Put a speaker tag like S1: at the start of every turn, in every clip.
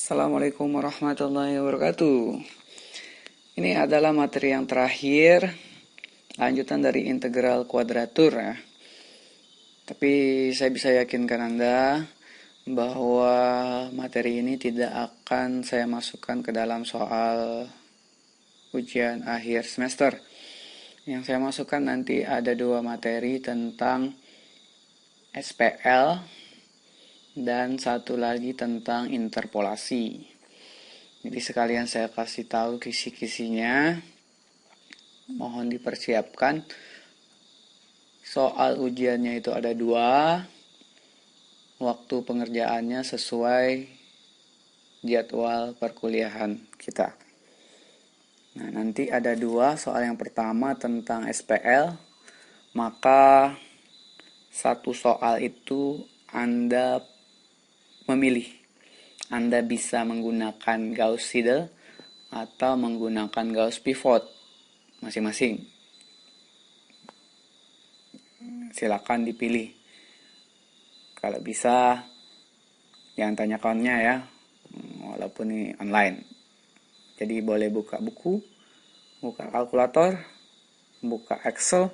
S1: Assalamualaikum warahmatullahi wabarakatuh. Ini adalah materi yang terakhir, lanjutan dari integral kuadratur ya. Tapi saya bisa yakinkan Anda bahwa materi ini tidak akan saya masukkan ke dalam soal ujian akhir semester. Yang saya masukkan nanti ada 2 materi tentang SPL dan satu lagi tentang interpolasi. Jadi sekalian saya kasih tahu kisi-kisinya. Mohon dipersiapkan. Soal ujiannya itu ada 2. Waktu pengerjaannya sesuai jadwal perkuliahan kita. Nah, nanti ada 2. Soal yang pertama tentang SPL. Maka satu soal itu Anda memilih. Anda bisa menggunakan Gauss-Seidel atau menggunakan Gauss-Pivot masing-masing. Silakan dipilih. Kalau bisa, jangan tanya kawannya ya, walaupun ini online. Jadi boleh buka buku, buka kalkulator, buka Excel,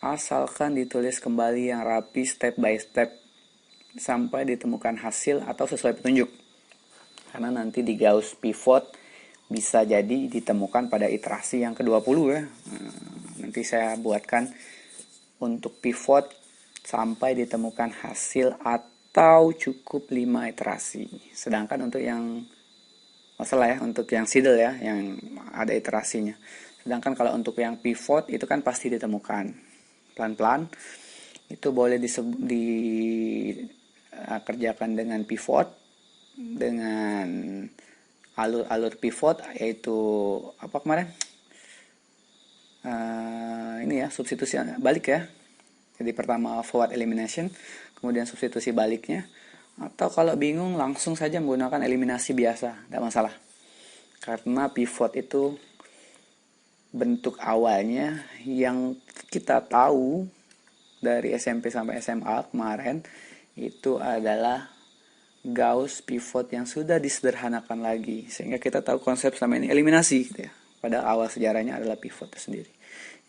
S1: asalkan ditulis kembali yang rapi step by step sampai ditemukan hasil atau sesuai petunjuk. Karena nanti di Gauss Pivot bisa jadi ditemukan pada iterasi yang ke-20 ya. Nanti saya buatkan untuk pivot sampai ditemukan hasil atau cukup 5 iterasi. Sedangkan untuk yang untuk yang Seidel ya, yang ada iterasinya. Sedangkan kalau untuk yang pivot itu kan pasti ditemukan. Pelan-pelan itu boleh kerjakan dengan pivot, dengan alur pivot, yaitu apa kemarin ini ya, substitusi balik ya. Jadi pertama forward elimination, kemudian substitusi baliknya. Atau kalau bingung langsung saja menggunakan eliminasi biasa, tidak masalah. Karena pivot itu bentuk awalnya yang kita tahu dari SMP sampai SMA kemarin itu adalah Gauss Pivot yang sudah disederhanakan lagi, sehingga kita tahu konsep sama ini eliminasi gitu ya. Pada awal sejarahnya adalah pivot sendiri.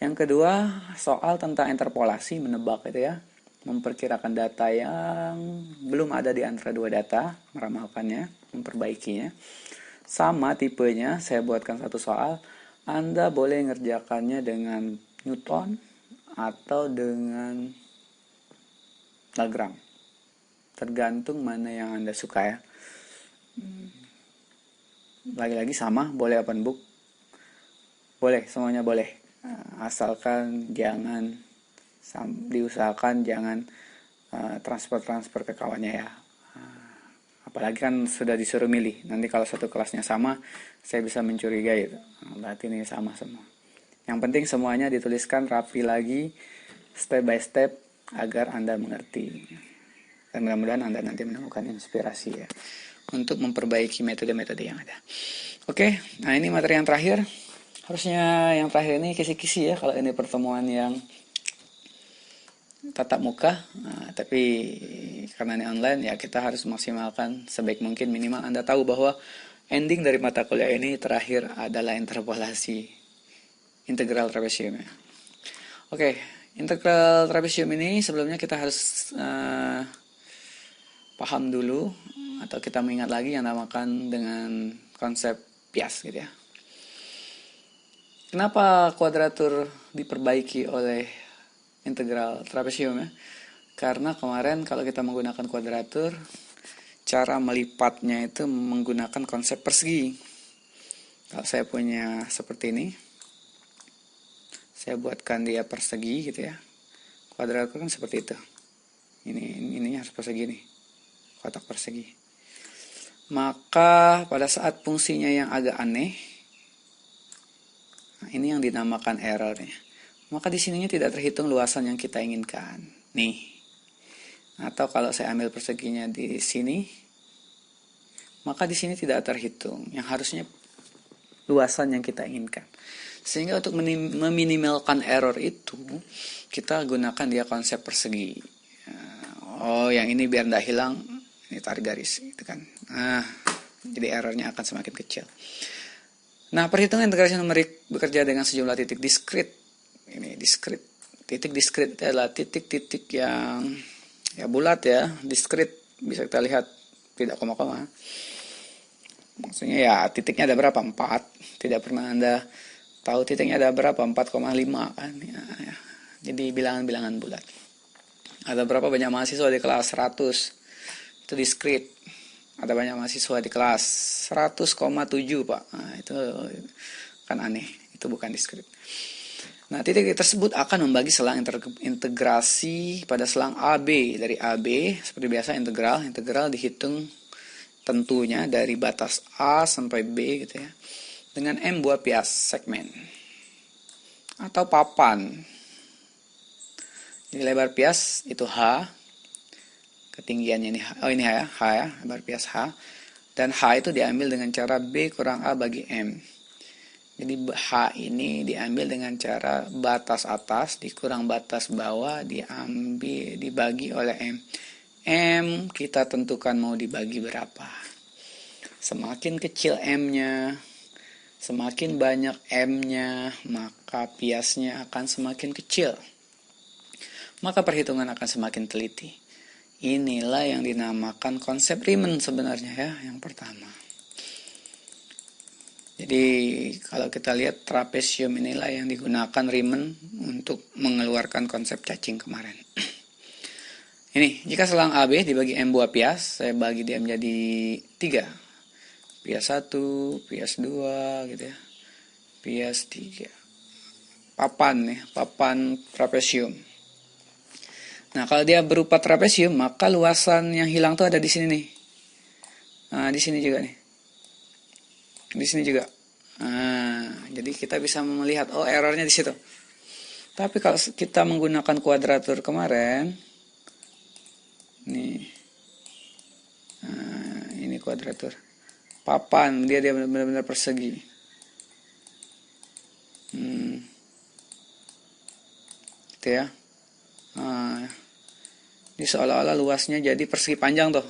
S1: Yang kedua, soal tentang interpolasi, menebak itu ya, memperkirakan data yang belum ada di antara 2 data, meramalkannya, memperbaikinya. Sama tipenya, saya buatkan satu soal, Anda boleh ngerjakannya dengan Newton atau dengan Lagrange. Tergantung mana yang Anda suka ya. Lagi-lagi sama, boleh open book. Boleh, semuanya boleh. Asalkan jangan diusahakan jangan transfer ke kawannya ya. Apalagi kan sudah disuruh milih. Nanti kalau satu kelasnya sama, saya bisa mencurigai. Berarti ini sama semua. Yang penting semuanya dituliskan rapi lagi, step by step, agar Anda mengerti. Dan mudah-mudahan Anda nanti menemukan inspirasi ya, untuk memperbaiki metode-metode yang ada. Oke, nah ini materi yang terakhir. Harusnya yang terakhir ini kisi-kisi ya, kalau ini pertemuan yang tatap muka. Nah, tapi karena ini online ya, kita harus maksimalkan sebaik mungkin. Minimal Anda tahu bahwa ending dari mata kuliah ini terakhir adalah interpolasi integral trapesium ya. Oke, integral trapesium ini sebelumnya kita harus paham dulu, atau kita mengingat lagi yang namakan dengan konsep bias gitu ya. Kenapa kuadratur diperbaiki oleh integral trapesium ya? Karena kemarin kalau kita menggunakan kuadratur, cara melipatnya itu menggunakan konsep persegi. Kalau saya punya seperti ini, saya buatkan dia persegi gitu ya. Kuadratur kan seperti itu. Ini harus persegi nih. Kotak persegi. Maka pada saat fungsinya yang agak aneh, nah ini yang dinamakan errornya. Maka di sininya tidak terhitung luasan yang kita inginkan. Nih. Atau kalau saya ambil perseginya di sini, maka di sini tidak terhitung. Yang harusnya luasan yang kita inginkan. Sehingga untuk meminimalkan error itu, kita gunakan dia konsep persegi. Oh, yang ini biar tidak hilang, ini tarik garis gitu kan. Nah, jadi errornya akan semakin kecil. Nah, perhitungan integrasi numerik bekerja dengan sejumlah titik diskrit. Ini diskrit. Titik diskrit adalah titik-titik yang ya bulat ya, diskrit. Bisa kita lihat, tidak koma-koma. Maksudnya ya titiknya ada berapa? 4. Tidak pernah Anda tahu titiknya ada berapa? 4,5 kan. Ya. Jadi bilangan-bilangan bulat. Ada berapa banyak mahasiswa di kelas? 100. Itu diskrit. Ada banyak mahasiswa di kelas 100,7 Pak. Nah, itu kan aneh. Itu bukan diskrit. Nah, titik tersebut akan membagi selang integrasi pada selang AB. Dari AB, seperti biasa integral dihitung tentunya dari batas A sampai B gitu ya. Dengan M buah pias segmen. Atau papan. Jadi lebar pias itu H. Ketinggiannya ini H. Oh ini H ya, lebar pias H. Dan H itu diambil dengan cara B kurang A bagi M. Jadi H ini diambil dengan cara batas atas dikurang batas bawah dibagi oleh M. M kita tentukan mau dibagi berapa. Semakin kecil M-nya, semakin banyak M-nya, maka piasnya akan semakin kecil. Maka perhitungan akan semakin teliti. Inilah yang dinamakan konsep Riemann sebenarnya ya, yang pertama. Jadi kalau kita lihat trapesium inilah yang digunakan Riemann untuk mengeluarkan konsep cacing kemarin. Ini, jika selang AB dibagi M buah pias, saya bagi dia menjadi 3. Pias 1, pias 2 gitu ya. Pias 3. Papan nih, papan trapesium. Nah, kalau dia berupa trapesium, maka luasan yang hilang tuh ada di sini nih. Nah, di sini juga nih. Di sini juga. Nah, jadi kita bisa melihat, oh errornya di situ. Tapi kalau kita menggunakan kuadratur kemarin, nih. Nah, ini kuadratur. Papan, dia benar-benar persegi. Gitu ya. Nah, ini seolah-olah luasnya jadi persegi panjang tuh,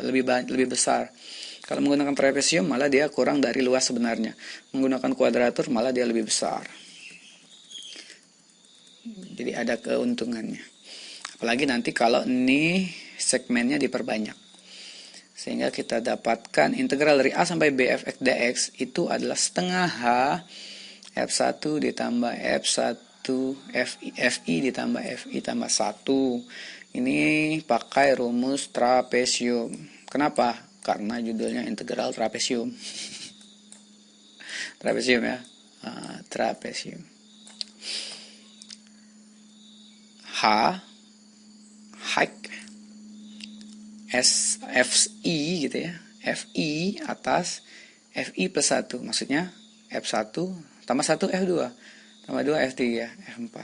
S1: lebih besar. Kalau menggunakan trapesium malah dia kurang dari luas sebenarnya. Menggunakan kuadratur malah dia lebih besar. Jadi ada keuntungannya. Apalagi nanti kalau ini segmennya diperbanyak. Sehingga kita dapatkan integral dari A sampai B fx dx itu adalah setengah H F1 ditambah F1 Fi ditambah Fi tambah 1. Ini pakai rumus trapesium. Kenapa? Karena judulnya integral trapesium. Trapesium ya. Trapesium. H height Fi gitu ya. Fi atas Fi plus 1. Maksudnya F1 tambah 1 F2 tambah 2 F3 F4.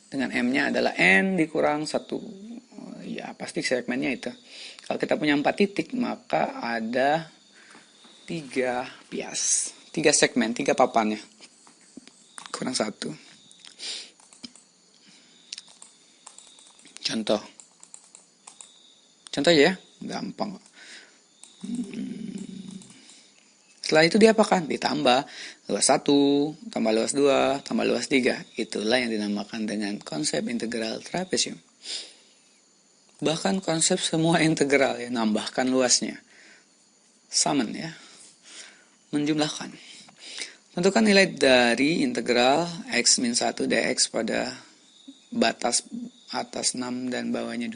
S1: Dengan M-nya adalah N dikurang 1. Ya pasti segmennya itu. Kalau kita punya 4 titik maka ada 3 pias, 3 segmen, 3 papannya. Kurang 1. Contoh aja ya, gampang. Setelah itu diapakan? Ditambah luas 1, tambah luas 2, tambah luas 3. Itulah yang dinamakan dengan konsep integral trapesium. Bahkan konsep semua integral ya, nambahkan luasnya. Summon ya. Menjumlahkan. Tentukan nilai dari integral x min 1 dx pada batas atas 6 dan bawahnya 2.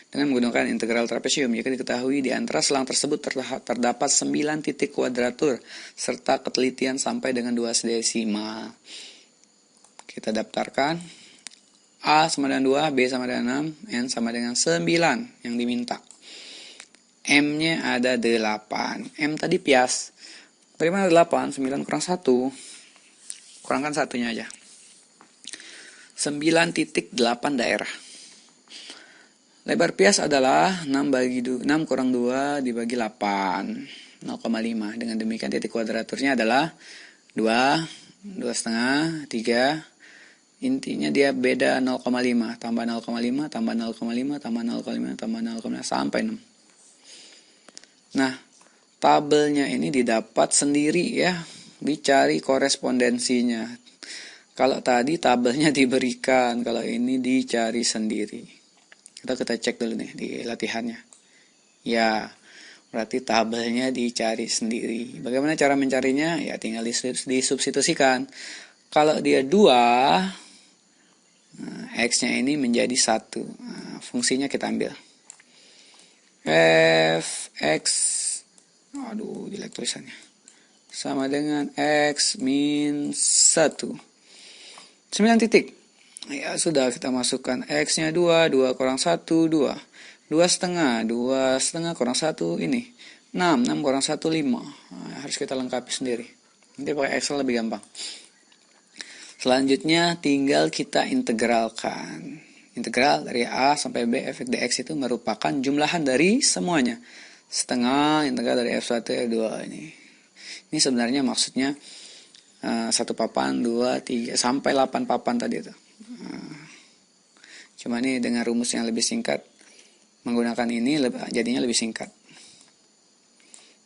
S1: Dengan menggunakan integral trapesium, jika diketahui di antara selang tersebut terdapat 9 titik kuadratur serta ketelitian sampai dengan 2 desimal. Kita daftarkan. A sama dengan 2, B sama dengan 6, N sama dengan 9 yang diminta. M-nya ada 8. M tadi pias. Dari mana 8? 9 kurang 1. Kurangkan satunya aja. 9,8 daerah. Lebar pias adalah 6 kurang 2 dibagi 8. 0,5. Dengan demikian titik kuadraturnya adalah 2, 2,5, 3. Intinya dia beda 0,5. Tambah 0,5, tambah 0,5, tambah 0,5, tambah 0,5 sampai 6. Nah, tabelnya ini didapat sendiri ya, dicari korespondensinya. Kalau tadi tabelnya diberikan, kalau ini dicari sendiri. Kita cek dulu nih di latihannya. Ya, berarti tabelnya dicari sendiri. Bagaimana cara mencarinya? Ya tinggal disubstitusikan. Kalau dia 2, X-nya ini menjadi 1. Nah, fungsinya kita ambil. Fx, aduh jelek tulisannya, sama dengan X min 1. 9 titik. Ya sudah, kita masukkan X-nya 2, 2 kurang 1, 2. 2 setengah, 2 setengah kurang 1 ini. 6, 6 kurang 1, 5. Nah, harus kita lengkapi sendiri. Nanti pakai Excel lebih gampang. Selanjutnya tinggal kita integralkan. Integral dari A sampai B f dx itu merupakan jumlahan dari semuanya. Setengah integral dari F1, F2 ini. Ini sebenarnya maksudnya 1 papan, 2, 3, sampai 8 papan tadi itu. Cuma ini dengan rumus yang lebih singkat. Menggunakan ini jadinya lebih singkat.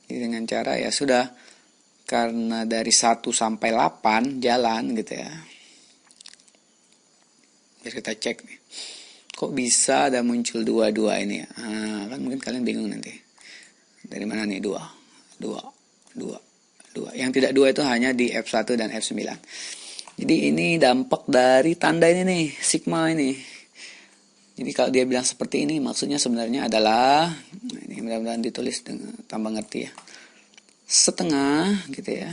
S1: Jadi dengan cara ya sudah, karena dari 1 sampai 8 jalan gitu ya. Biar kita cek nih. Kok bisa ada muncul 2 ini ya? Kan mungkin kalian bingung nanti. Dari mana nih 2? 2. Yang tidak 2 itu hanya di F1 dan F9. Jadi ini dampak dari tanda ini nih, sigma ini. Jadi kalau dia bilang seperti ini, maksudnya sebenarnya adalah, ini mudah-mudahan ditulis dengan tambah ngerti ya. Setengah gitu ya.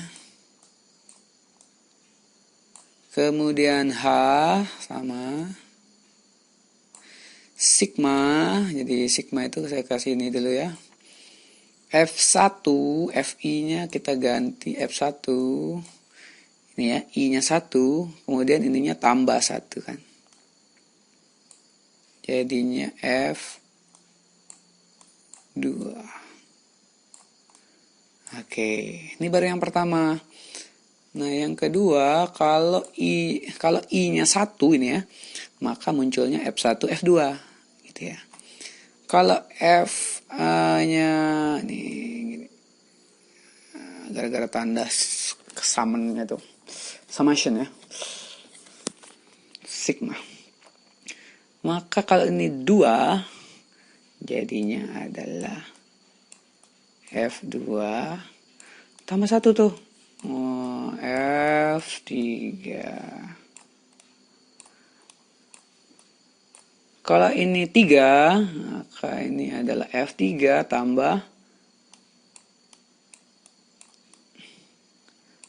S1: Kemudian H sama sigma. Jadi sigma itu saya kasih ini dulu ya. F1, FI-nya kita ganti F1. Ini ya, I-nya 1, kemudian ininya tambah 1 kan. Jadinya F2. Oke, ini baru yang pertama. Nah, yang kedua, kalau I-nya 1 ini ya, maka munculnya F1, F2 gitu ya. Kalau F-nya nih gini. Gara-gara tanda summation-nya tuh. Summation ya. Sigma. Maka kalau ini 2, jadinya adalah F2 tambah 1 tuh. F3. Kalau ini 3, maka ini adalah F3 tambah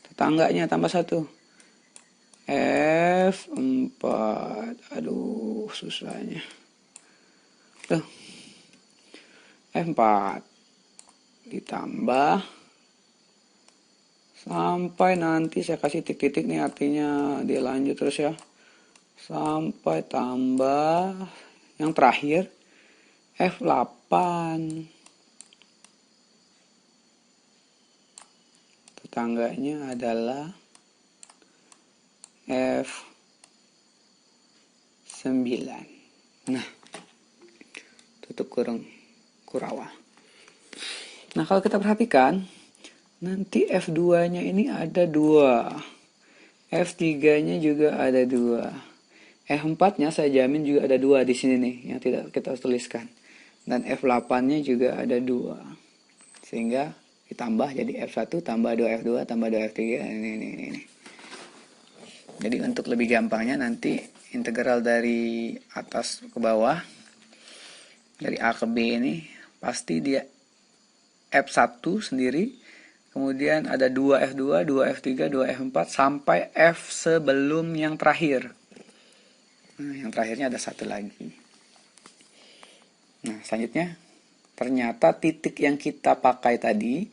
S1: tetangganya tambah 1. F4. Aduh, susahnya. Tuh. F4 ditambah sampai nanti saya kasih titik-titik nih, artinya dia lanjut terus ya. Sampai tambah yang terakhir F8. Tetangganya adalah F9. Nah, tutup kurung Kurowa. Nah, kalau kita perhatikan, nanti F2-nya ini ada 2. F3-nya juga ada 2. F4-nya saya jamin juga ada 2 di sini nih, yang tidak kita tuliskan. Dan F8-nya juga ada 2. Sehingga ditambah jadi F1 tambah 2 F2 tambah 2 F3. Ini. Jadi untuk lebih gampangnya nanti integral dari atas ke bawah, dari A ke B ini, pasti dia F1 sendiri, kemudian ada 2 F2, 2 F3, 2 F4, sampai F sebelum yang terakhir. Nah, yang terakhirnya ada 1 lagi. Nah, selanjutnya, ternyata titik yang kita pakai tadi,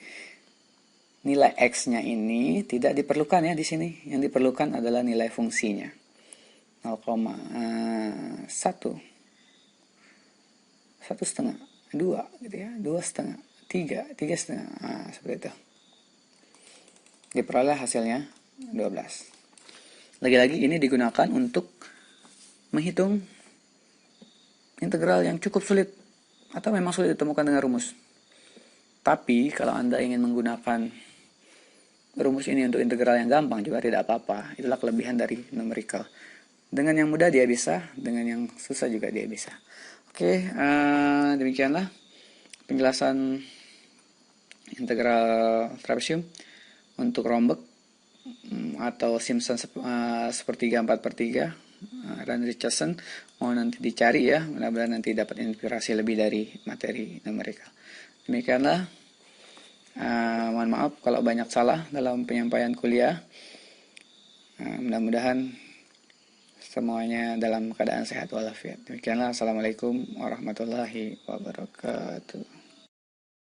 S1: nilai X-nya ini tidak diperlukan ya di sini. Yang diperlukan adalah nilai fungsinya. 0,1. 1,5. 2 gitu ya. 2,5. 3. 3,5. Nah, seperti itu. Diperoleh hasilnya 12. Lagi-lagi ini digunakan untuk menghitung integral yang cukup sulit atau memang sulit ditemukan dengan rumus. Tapi kalau Anda ingin menggunakan rumus ini untuk integral yang gampang juga tidak apa-apa. Itulah kelebihan dari numerical. Dengan yang mudah dia bisa, dengan yang susah juga dia bisa. Oke, demikianlah penjelasan integral trapesium untuk rhombek atau Simpson sepertiga 4/3 dan Richardson. Mau nanti dicari ya, mudah-mudahan nanti dapat inspirasi lebih dari materi numerical. Demikianlah, mohon maaf kalau banyak salah dalam penyampaian kuliah. Mudah-mudahan semuanya dalam keadaan sehat walafiat. Demikianlah, assalamualaikum warahmatullahi wabarakatuh.